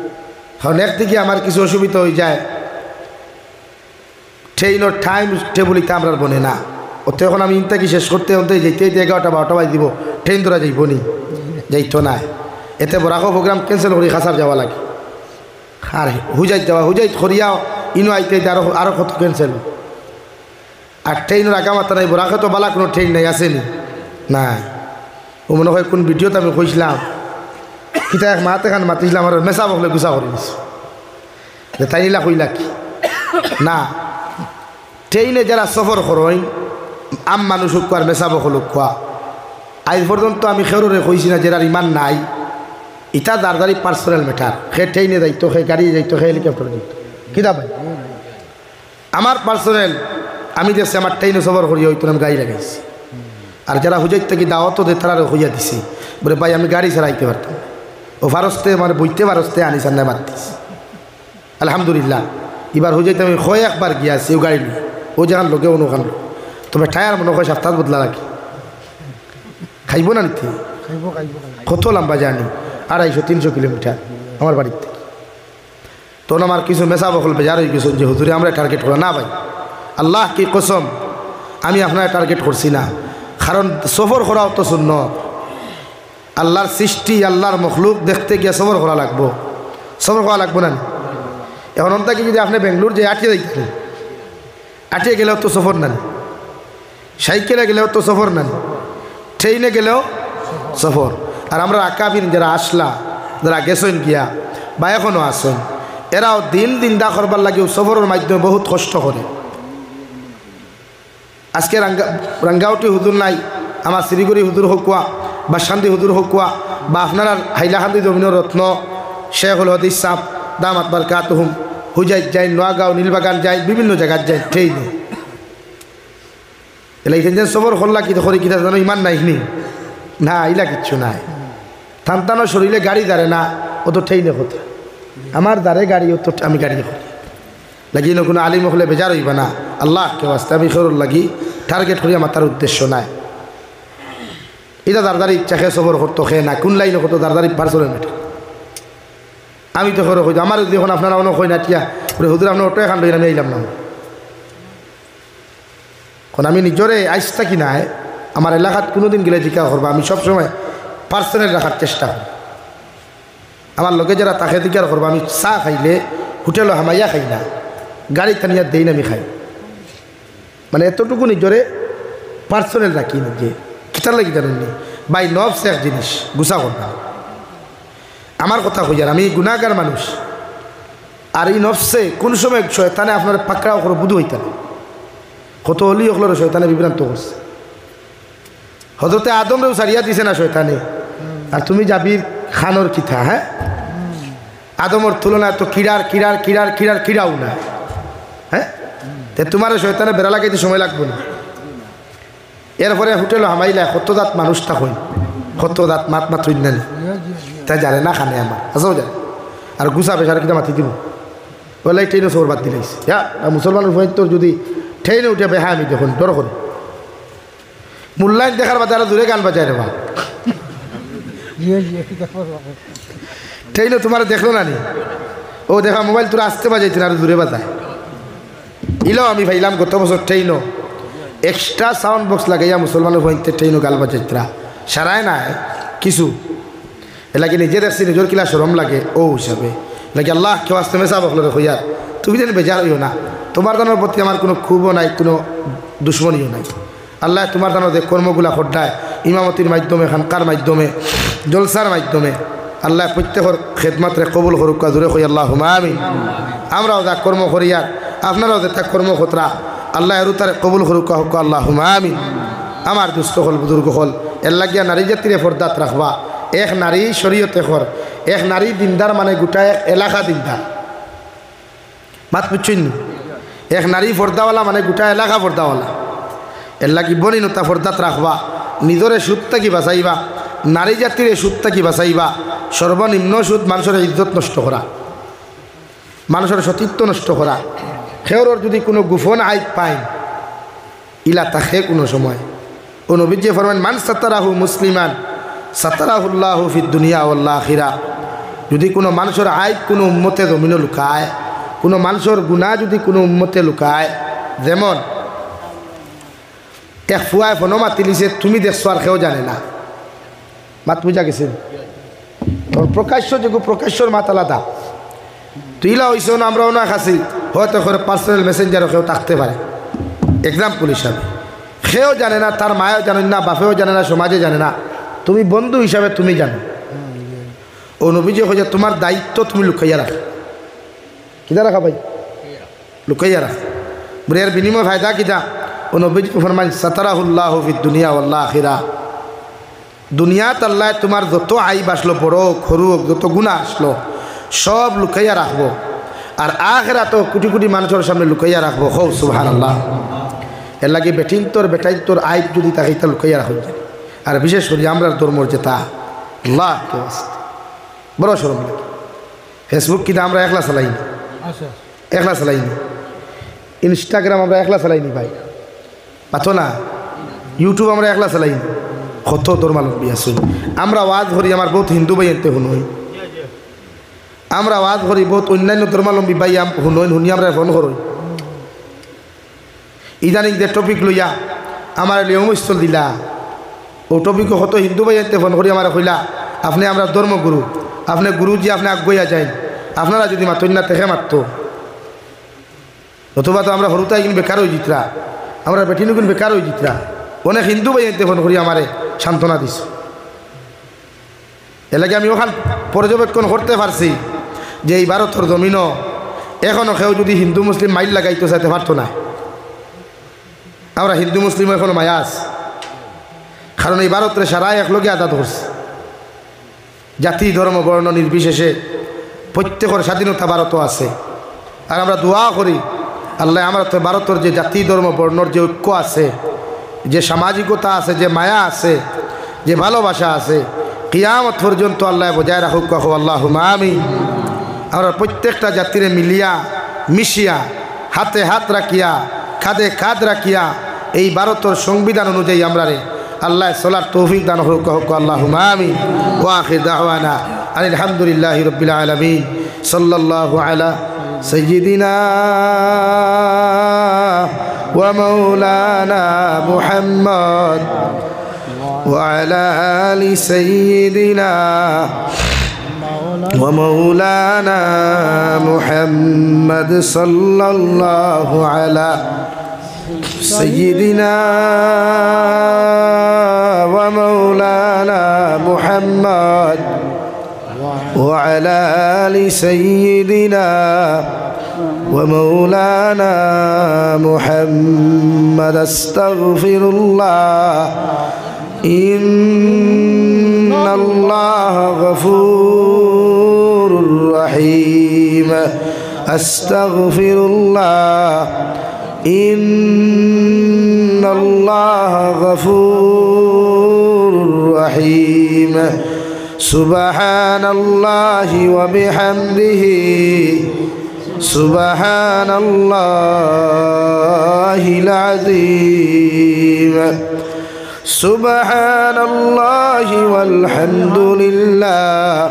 কারণ একদিকে আমার কিছু অসুবিধা হয়ে যায়, ট্রেনের টাইম টেবল ইতে আমরা বনে না, ওতে এখন আমি ইনতাকি শেষ করতে হতে যেতে 11টা 12টা বাজ দিব, ট্রেন ধরা যাইব নি, যাইতো না। এতে বরাকও প্রোগ্রাম ক্যান্সেল করি খাসার যাওয়া লাগে, আর হুজাইত যাওয়া হুজাইত করিয়াও ইনো আইতে আরও কত ক্যান্সেল। আর ট্রেনের আগামাতা নাই, বরাকে তো বালা কোনো ট্রেন নাই, আসেনি না। ও মনে হয় কোন ভিডিওতে আমি কইছিলাম, কিতা এক মাতে খান মাতিছিলাম আর মেসা বকলে গুছা করে দিস যে তাই নিলা কইলা কি না। ট্রেনে যারা সফর করেন আম মানুষ হোক আর মেসা বকল খোয়া, আজ পর্যন্ত আমি খেরোরে কইছি না যারা ইমান নাই, ইটা দাঁড়ি পার্সোনাল ম্যাটার, সে ট্রেনে যাইতো, সে গাড়ি যাইতো, সে হেলিকপ্টার যাইতো, কিতা ভাই আমার পার্সোনাল। আমি দেখছি আমার ট্রেনে সফর করি হয়তো আমি গাড়ি লাগাইছি, আর যারা হুজাইত থেকে দাওয়াতও দে তারা হইয়া দিছি, বলে ভাই আমি গাড়ি ছাড়াইতে পারতাম, ও ফারস্তে মানে বইতে ফারস্তে আনি সান্না মারতিস। আলহামদুলিল্লাহ এবার হুজাইতে আমি হয় একবার গিয়াছি ও গাড়ি নিয়ে, ও যেখান লোকে অনুখান লোক, তবে টায়ার মনে হয় সপ্তাহ বদলা রাখি, খাইব না নিতে, কত লম্বা জানি 250-300 কিলোমিটার আমার বাড়ির থেকে। তখন আমার কিছু মেসা বকল বেজার হয়ে গেছেন যে হুজুরে আমরা টার্গেট করা না ভাই, আল্লাহ কি কসম আমি আপনার টার্গেট করছি না, কারণ সফর করাও তো সুন্নত, আল্লাহর সৃষ্টি আল্লাহর মখলুক দেখতে গিয়ে সফর করা লাগবো, সফর করা লাগবো না। এখন অন্তাকে যদি আপনি বেঙ্গলোর যে আটিয়ে যাইতে, আটিয়ে গেলেও তো সফর নানি, সাইকেলে গেলেও তো সফর নানি, ট্রেনে গেলেও সফর। আর আমরা আকাবিন যারা আসলা, যারা গেছেন গিয়া বা এখনও আসেন, এরাও দিন দিন দা করবার লাগেও সফরের মাধ্যমে বহুত কষ্ট করে। আজকে রাঙ্গাউটি হুজুর নাই, আমার শিলিগুড়ি হুজুর হোক কুয়া বা শান্তি হুজুর হোক কুয়া বা আপনারা হাইলাকান্দি জমিনের রত্ন শেখুল হদিস সাহ দামাত বারকাতুহুম হুজাইত যাই, নোয়াগাঁও, নীলবাগান যাই, বিভিন্ন জায়গায় যাই ট্রেনে। এলা ইখান যে সবর করলা কি করি কিনা জানো, ইমান নাইনি না, ইলা কিচ্ছু নাই। থানতানো শরীরে গাড়ি দাঁড়ে না, ও তো ট্রেনে কথা আমার দাঁড়ে গাড়ি, ও তো আমি গাড়ি করি লাগি না। কোনো আলিম হলে বেজার হইবা না, আল্লাহ কেউ আসতে আমি সরল লাগি টার্গেট করি, আমার তার উদ্দেশ্য নাই। এটা দারদারি ইচ্ছা খেয়ে সবর করতো খেয়ে না, কোন লাইনে কত দারদারি পার্সনের মেটে আমি তো করে হইতো। আমার যখন আপনারা অনেক হয় না টিয়া হুজুর আপনার অটো এখান আমি আইলাম না, এখন আমি নিজরে আইস থাকি না। আমার এলাকাত কোনোদিন গেলে জিজ্ঞা করবো, আমি সবসময় পার্সোনাল রাখার চেষ্টা করি। আমার লোকে যারা তাকে জিজ্ঞাসা করবো, আমি চা খাইলে হোটেলও হামাইয়া খাই না, গাড়ি টানিয়া দেই না, আমি খাই। মানে এতটুকু নিজরে পার্সোনাল রাখি না, যে কিতার লাগি জানেননি বাই নফস এক জিনিস গুছা করবা। আমার কথা হই আর আমি গুণাগার মানুষ, আর এই নফসে কোন সময় শয়তানে আপনার পাকড়াও করে বুধ হইতেন, কত অলি হকলের শয়তানে বিভ্রান্ত করছে। হজরতে আদমরেও সারিয়া দিছে না শয়তানে, আর তুমি যাবি খানোর কিথা। হ্যাঁ, আদমর তুলনায় তো কিড়ার কিড়ার কিড়ার কিড়ার কিড়াও না। হ্যাঁ, তোমার শয়তানে বেড়া লাগাইতে সময় লাগবে না। এরপরে হোটেলও হামাইলা কত দাঁত মানুষটা হই, কত দাঁত মাত মাত হইন না, তাই জানে না খানে আমার আসাও জানে। আর গুছা বেসার কিনা মাতি দিব বলে ট্রেনে সবর বাদ দিলাইছে। হ্যাঁ, মুসলমানের ভয় তোর যদি ট্রেনে উঠে বেহা আমি দেখুন ডর করি, মূল্যায়ন দেখার বাদে আরো দূরে গান বাজায় রে বা ট্রেনে তোমার দেখলো না নি, ও দেখা মোবাইল তোরা আসতে বাজাইছে আরো দূরে বাজায়। ইলো আমি ভাইলাম গত বছর ট্রেনও এক্সট্রা সাউন্ড বক্স লাগাইয়া মুসলমানের ভয়তে ট্রেনও গাল বাজাইতরা সারায় না কিছু। এলাকি নিজে দেখছি নিজের কিলা সরম লাগে, ও হিসাবে লাগে আল্লাহ কেউ আসতে মেসা বকলো হইয়ার তুমি যেন বেজার হইও না। তোমার দানোর প্রতি আমার কোনো ক্ষোভও নাই, কোনো দুশ্মনীও নাই। আল্লাহ তোমার দানোর যে কর্মগুলা খড্ডায় ইমামতির মাধ্যমে, খানকার মাধ্যমে, জলসার মাধ্যমে আল্লাহ প্রত্যেকের খেদমাত্রে কবুল করুক জোরে হই আল্লাহ আমিন। আমরাও যা কর্ম করিয়ার আপনারাও যে তা কর্ম খতরা আল্লাহ এরু তারে কবুল করুক হোক আল্লাহ আমিন। আমার দুস্থ হল বুজুর্গ হল এর লাগিয়া নারী জাতিরে ফরদাত রাখবা। এক নারী শরীয়তে খর, এক নারী দিনদার মানে গোটা এক এলাকা দিনদার, মাত বুঝছেন? এক নারী ফর্দাওয়ালা মানে গোটা এলাকা ফর্দাওয়ালা। এর লাগি বনিনতা ফর্দাত রাখবা, নিজরে সুদটা কি বাঁচাইবা, নারী জাতির সুদটা কি বাঁচাইবা। সর্বনিম্ন সুদ মানুষের ইজ্জত নষ্ট করা, মানুষের সতীত্ব নষ্ট করা। সেওর যদি কোনো গোপন আইব পায় ইলা তাকে কোনো সময় ও নবীজি ফরমান মান সাতারাহু মুসলিমান সাতারাহুল্লাহু ফিদ দুনিয়া ওয়াল আখিরা। যদি কোনো মানুষের আইব কোনো উম্মতে জমিনে লুকায়, কোনো মানুষের গুনাহ যদি কোনো উম্মতে লুকায়, যেমন এক ফুয়ায় ফোনো মাতিলিছে তুমি দেখছো আর কেউ জানে না, মাত বুঝা গেছে। প্রকাশ্য যোগ্য প্রকাশ্যর মাত আলাদা। তুইলা হইস না আমরাও না খাসি, হয়তো করে পার্সোনাল মেসেঞ্জারও কেউ থাকতে পারে এক্সাম্পল হিসাবে। সেও জানে না, তার মায়েও জানেন না, বাপেও জানে না, সমাজে জানে না, তুমি বন্ধু হিসাবে তুমি জানো। ও নবীজি হয়ে যায় তোমার দায়িত্ব তুমি লুকাইয়া রাখ। কিনা রাখা ভাই? লুকাইয়া রাখ। বলে এর বিনিময় ফায়দা কিনা? ও নবীজি ফরমান সাতারাহুল্লাহু ফিদ দুনিয়া ওয়াল আখিরা। দুনিয়াত আল্লাহ তোমার যত আইব আসলো, বড় খরু যত গুনাহ আসলো সব লুকাইয়া রাখবো, আর আখিরাত কোটি কোটি মানুষের সামনে লুকাইয়া রাখবো। হো সুবহানাল্লাহ। এর লাগে বেটিন তোর বেটাই তোর আইব যদি তাকে তা লুকাইয়া রাখা যায়। আর বিশেষ করে আমরা ধর্মর যেটা আল্লাহ কে বড় সরম লাগে। ফেসবুক কিন্তু আমরা একলা চালাইনি, একলা চালাইনি। ইনস্টাগ্রাম আমরা একলা চালাইনি ভাই, পাতো না। ইউটিউব আমরা একলা চালাইনি, কত ধর্মালম্বী আছে। আমরা ওয়াজ করি, আমার বহুত হিন্দু ভাই এনতে শুনোই। আমরা ওয়াজ করি, বহুত অন্যান্য ধর্মালম্বী ভাই শুনোই, শুনি আমরা ফোন করই। ইদানিং যে টপিক লইয়া আমার লিয়মস্থল দিলা, ও টপিক কত হিন্দু ভাই এনতে ফোন করি আমার কইলা আপনি আমরা ধর্মগুরু, আপনি গুরুজি, আপনি আগুয়া যায়, আপনারা যদি মাতন না তেখে মারত, অথবা তো আমরা হরুতাই কিন্তু বেকার হয়ে জিতরা, আমরা বেটিনু কিন্তু বেকার হয়ে জিতরা। অনেক হিন্দু ভাই এনতে ফোন করি আমারে সান্ত্বনা দিছ। এলাকে আমি ওখান পর্যবেক্ষণ করতে পারছি যে এই ভারতের জমিনও এখনও কেউ যদি হিন্দু মুসলিম মাইল লাগাইতে চাইতে পারতো না। আমরা হিন্দু মুসলিম এখনো মায়া আছে, কারণ এই ভারতের সারাই একলগে আদাত করছে। জাতি ধর্ম বর্ণ নির্বিশেষে প্রত্যেকের স্বাধীনতা ভারতও আছে। আর আমরা দোয়া করি আল্লাহ আমরা তো ভারতের যে জাতি ধর্ম বর্ণর যে ঐক্য আছে, যে সামাজিকতা আছে, যে মায়া আছে, যে ভালোবাসা আছে, কিয়ামত পর্যন্ত আল্লাহ বজায় রাখুক। কহো আল্লাহুম্মা আমিন। আমরা প্রত্যেকটা জাতিরে মিলিয়া মিশিয়া হাতে হাত রাখিয়া খাদে খাদ রাখিয়া এই ভারতের সংবিধান অনুযায়ী আমরা রে আল্লাহ চলার তৌফিক দান হোক। কহক আল্লাহুম্মা আমিন। ওয়া আখির দাওয়ানা আলহামদুলিল্লাহি রাব্বিল আলামিন। সাল্লাল্লাহু আলা সাইয়্যিদিনা ওয়া মাওলানা মুহাম্মদ ওয়া আলা আলি সাইয়্যিদিনা ومولانا محمد صلى الله على سيدنا ومولانا محمد وعلى آل سيدنا ومولانا محمد استغفر الله إن الله غفور رحيم أستغفر الله إن الله غفور رحيم سبحان الله وبحمده سبحان الله العظيم سبحان الله والحمد لله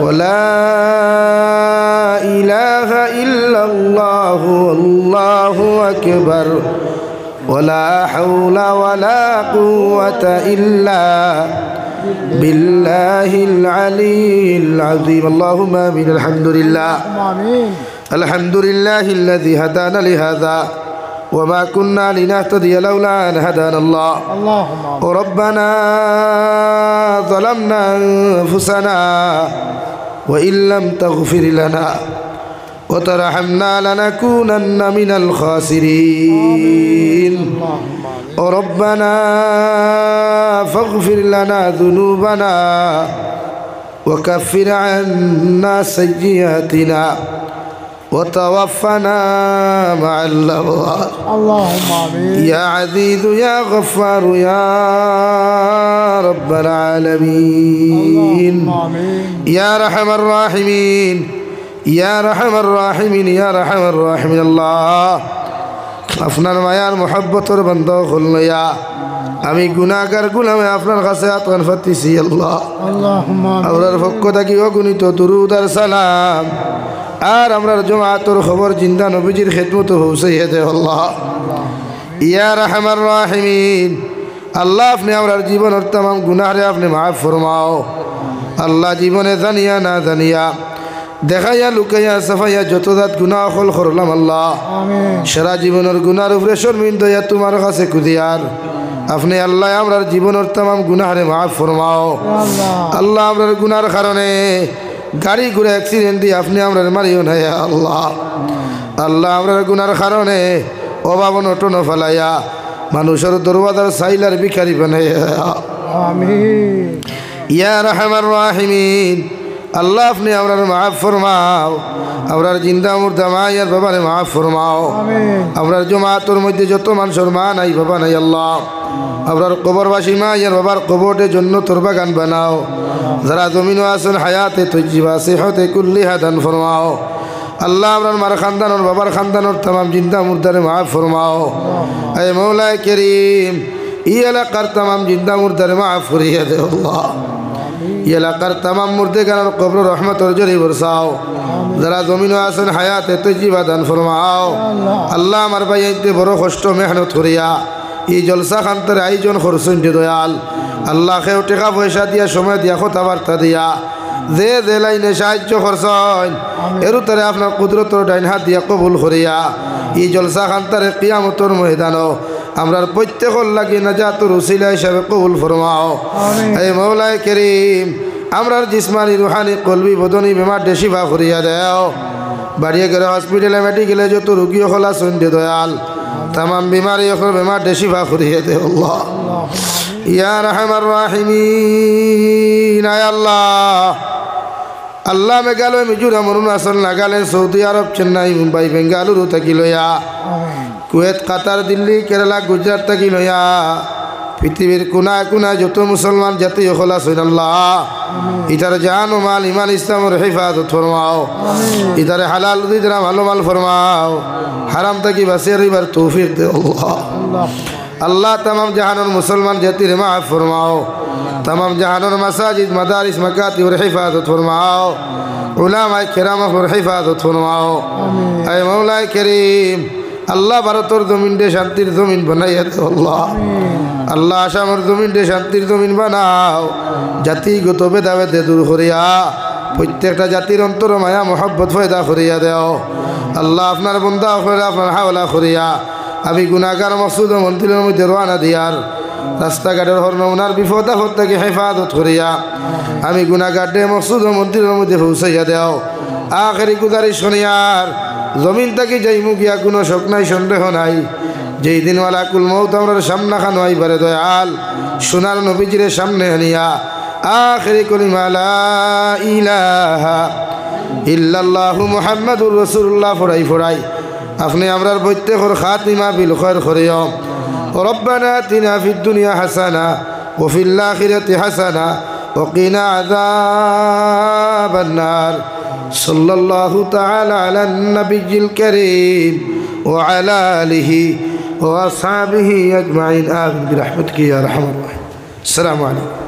ولا إله إلا الله والله أكبر ولا حول ولا قوة إلا بالله العلي العظيم. اللهم آمين. الحمد لله الحمد لله الذي هدانا لهذا وما كنا لنهتدي لولا أن هدانا الله. ربنا ظلمنا أنفسنا وإن لم تغفر لنا وترحمنا لنكونن من الخاسرين. ربنا فاغفر لنا ذنوبنا وكفر عنا سيئاتنا وتوفنا مع الأبرار. اللهم آمين. يا عزيز يا غفار يا رب العالمين. يا رحم الراحمين يا رحم الراحمين يا رحم الراحمين. الله আপনার মায়ার মোহাব্বতের বন্ধ খুললয়া আমি গুনাহগার গোলামে আপনার কাছে আতন ফাতিছি। আল্লাহ আমরার পক্ষ থেকে অগণিত দুরূদ আর সালাম আর আমরার জমাতের খবর জিন্দা নবীজির খেদমত পৌঁছাইয়ে দে। আল্লাহ ইয়া রাহমার রাহিমিন। আল্লাহ আপনি আমরার জীবনের तमाम গুনাহরে আপনি মাফ ফরমাও। আল্লাহ জীবনে জানিয়া না জানিয়া দেখাইয়া লুকাইয়া সাফাইয়া যত জাত গুনাহ হল করলাম আল্লাহ সারা জীবনের গুনার উপরে শর্মিন্দা হইয়া তোমার কাছে কুদিয়ার আপনি আল্লাহ আমরার জীবনের तमाम গুনাহরে মাফ ফরমাও। আল্লাহ আমরার গুনার কারণে গাড়ি ঘুরে অ্যাক্সিডেন্ট দিয়ে আপনি আমরার মারিও না আল্লাহ। আল্লাহ আমরার গুনার কারণে অভাব অনটন ফেলাইয়া মানুষের দরওয়াজার সাইলার ভিখারি বানাইয়া আমিন। ইয়া রাহমার রাহিমিন। আল্লাহ আপনি আমরার মাফ ফরমাও। আমরার জিন্দা মুর্দা মায়ের বাবারে মাফ ফরমাও। আমরার জমাতের মধ্যে যত মানুষের মা নাই বাবা নাই আল্লাহ আমরার কবরবাসী মায়ের বাবার কবরের জন্য তোর বাগান বানাও। যারা জমিন আসেন হায়াতে তৈজিবা সেহতে কুল্লি হাদান ফরমাও। আল্লাহ আমরার মার খানদানোর বাবার খানদানোর तमाम জিন্দা মুর্দারে মাফ ফরমাও। এ মৌলায়ে করিম এই এলাকার तमाम জিন্দা মুর্দারে মাফ করিয়ে দে আল্লাহ। এলাকার तमाम মুর্দেগানের কবর রহমতের জরি বরসাও। যারা জমিন আসেন হায়াতে তৈজিবা দান ফরমাও। আল্লাহ আমার ভাই এইতে বড় কষ্ট মেহনত করিয়া এই জলসা খান্তরে আয়োজন করছেন দয়াল আল্লাহ কেউ টাকা পয়সা দিয়া সময় দিয়া কথাবার্তা দিয়া যে যে লাইনে সাহায্য করছেন এর তারে আপনার কুদরতর ডাইন হাত দিয়া কবুল করিয়া এই জলসা খান্তরে কিয়ামতের ময়দানও আমরার প্রত্যেকর লাগি নাজাতুর উসিলা হিসাবে কবুল ফরমাও এই মৌলায় করিম আমরার জিসমানি রুহানি কলবি বদনি বেমার শিফা করিয়া দেও বাড়িয়ে গেলে হসপিটালে মেডিকেলে যত রুগী হলা শুনতে দয়াল তাম বিমারি এখন বেমার শিফা করিয়া দে আল্লাহ ইয়া রাহমার রাহিমিন আয় আল্লাহ আল্লাহ মেঘালয় মিজোরাম অরুণাচল নাগাল্যান্ড সৌদি আরব চেন্নাই মুম্বাই বেঙ্গালুরু থাকি লইয়া কুয়েত কাতার দিল্লি কেরালা গুজরাট থাকি লইয়া পৃথিবীর কোনায় কোনায় যত মুসলমান জাতি হলা সৈন আল্লাহ ইতার জান ও মাল ইমান ইসলামের হেফাজত ফরমাও ইতারে হালাল দিদরা ভালো মাল ফরমাও হারাম থাকি বাঁচিয়ে রইবার তৌফিক দে আল্লাহ আল্লাহ तमाम জাহানের মুসলমান জাতির মাফ ফরমাও तमाम জাহানের মাসাজিদ মাদারিস মাকাতিব হিফাজত ফরমাও উলামায়ে কিরামের হিফাজত ফরমাও আয় মাওলায়ে করিম আল্লাহ ভারতের জমিন দে শান্তির জমিন বানাইয়া দে আল্লাহ আল্লাহ আসামের জমিন দে শান্তির জমিন বানাও জাতিগত ভেদাভেদ দূর করিয়া প্রত্যেকটা জাতির অন্তর মায়া মোহাব্বত পয়দা করিয়া দেও আল্লাহ আপনার বন্দা করে আপনার হাওলা করিয়া আমি গুনাহগার মকসুদ মন্দিরের মধ্যে রওনা দিয়ার রাস্তাঘাটের হরনমনার বিপদ আপদ থেকে হেফাজত করিয়া আমি গুনাহগার ডে মকসুদ মন্দিরের মধ্যে পৌঁছাইয়া দেও আখেরি গুজারিশ শুনিয়ার জমিন থেকে যাইমু গিয়া কোনো শোক নাই সন্দেহ নাই যেই দিন ওয়ালাকুল মৌত আমরা সামনা খানো আইবারে দয়াল সোনার নবীজির সামনে আনিয়া আখেরি কলিমা লা ইলাহা ইল্লাল্লাহু মুহাম্মাদুর রাসূলুল্লাহ ফড়াই আপনি আমরার প্রত্যেকের খাতিমা বিল খৈর করিও রব্বানা আতিনা ফিদ দুনিয়া হাসানা ওয়া ফিল আখিরাতি হাসানা ওয়া কিনা আযাবান নার সাল্লাল্লাহু তাআলা আলান নাবিয়্যিল কারীম ওয়া আলা আলিহি ওয়া আসহাবিহি আজমাইন আমিন বিরহমাতিকা ইয়া আরহামার রাহিম আসসালামু আলাইকুম।